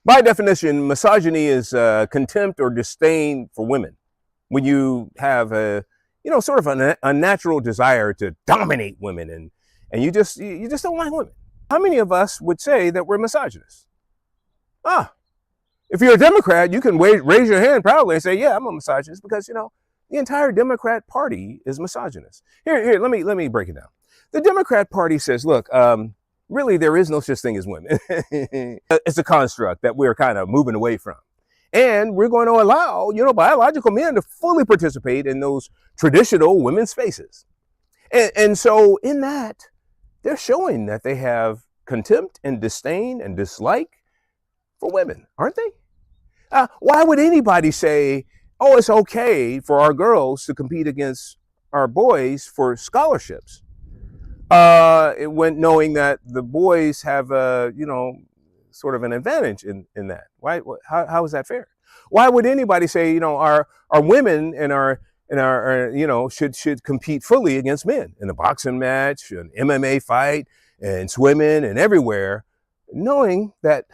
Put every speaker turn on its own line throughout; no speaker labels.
By definition, misogyny is contempt or disdain for women. When you have sort of an unnatural desire to dominate women, and you just don't like women. How many of us would say that we're misogynists? If you're a Democrat, you can raise your hand proudly and say, yeah, I'm a misogynist, because, the entire Democrat Party is misogynist. Here, let me break it down. The Democrat Party says, look, really, there is no such thing as women. It's a construct that we're kind of moving away from. And we're going to allow, biological men to fully participate in those traditional women's spaces. And so in that, they're showing that they have contempt and disdain and dislike for women, aren't they? Why would anybody say, oh, it's okay for our girls to compete against our boys for scholarships? Knowing that the boys have sort of an advantage in that. Why? How is that fair? Why would anybody say our women and our should compete fully against men in a boxing match, an MMA fight, and swimming and everywhere, knowing that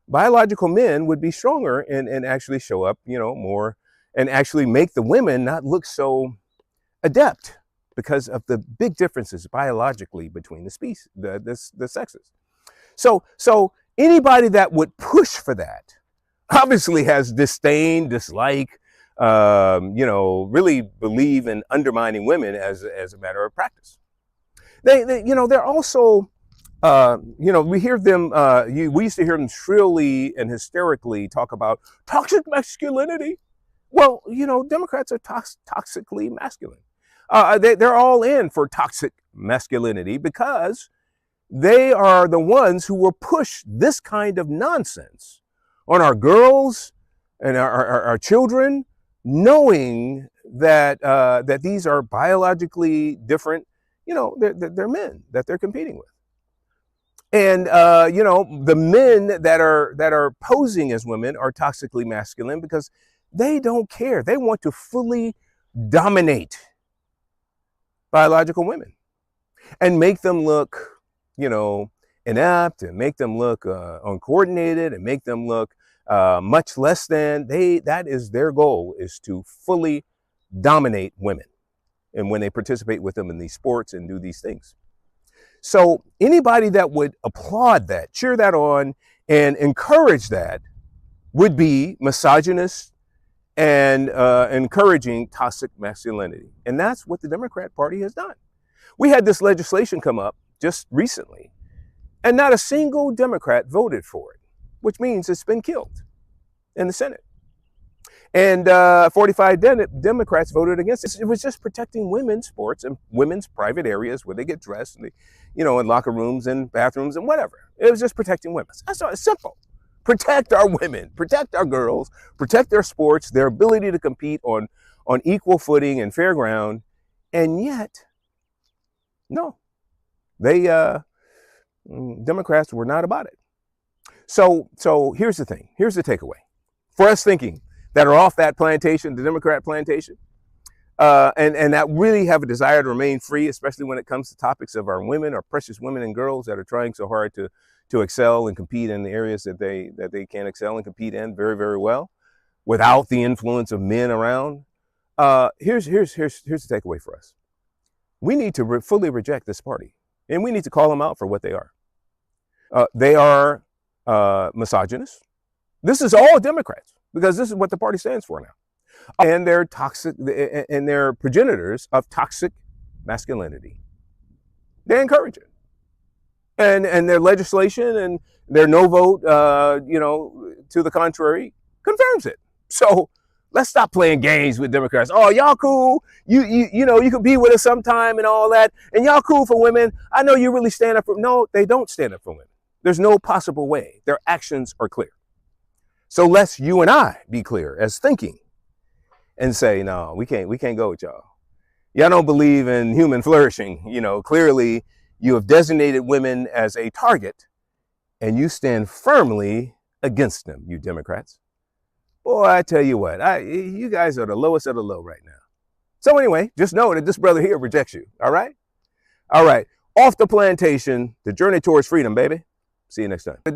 biological men would be stronger and actually show up more and actually make the women not look so adept, because of the big differences biologically between the species, the sexes. So anybody that would push for that obviously has disdain, dislike, really believe in undermining women as a matter of practice. They're also, we hear them, we used to hear them shrilly and hysterically talk about toxic masculinity. Well, Democrats are toxically masculine. They're all in for toxic masculinity because they are the ones who will push this kind of nonsense on our girls and our children, knowing that that these are biologically different. They're men that they're competing with, and the men that are posing as women are toxically masculine because they don't care. They want to fully dominate biological women and make them look, inept, and make them look uncoordinated, and make them look much less than that is their goal, is to fully dominate women. And when they participate with them in these sports and do these things. So anybody that would applaud that, cheer that on, and encourage that would be misogynist and encouraging toxic masculinity. And that's what the Democrat Party has done. We had this legislation come up just recently, and not a single Democrat voted for it, which means it's been killed in the Senate. And 45 Democrats voted against it. It was just protecting women's sports and women's private areas where they get dressed, and in locker rooms and bathrooms and whatever. It was just protecting women. That's all. It's simple. Protect our women, protect our girls, protect their sports, their ability to compete on equal footing and fair ground. And yet, no, Democrats were not about it. So here's the thing. Here's the takeaway. For us thinking that are off that plantation, the Democrat plantation, and that really have a desire to remain free, especially when it comes to topics of our women, our precious women and girls that are trying so hard to excel and compete in the areas that they can excel and compete in very, very well, without the influence of men around. Here's the takeaway for us. We need to fully reject this party, and we need to call them out for what they are. They are misogynists. This is all Democrats, because this is what the party stands for now. And they're toxic, and they're progenitors of toxic masculinity. They encourage it. And their legislation and their no vote, to the contrary, confirms it. So let's stop playing games with Democrats. Oh, y'all cool. You could be with us sometime and all that. And y'all cool for women. I know you really stand up for. No, they don't stand up for women. There's no possible way. Their actions are clear. So let's you and I be clear as thinking and say, no, we can't go with y'all. Y'all don't believe in human flourishing. Clearly you have designated women as a target, and you stand firmly against them, you Democrats. Boy, I tell you what, you guys are the lowest of the low right now. So anyway, just know that this brother here rejects you, all right? All right, off the plantation, the journey towards freedom, baby. See you next time.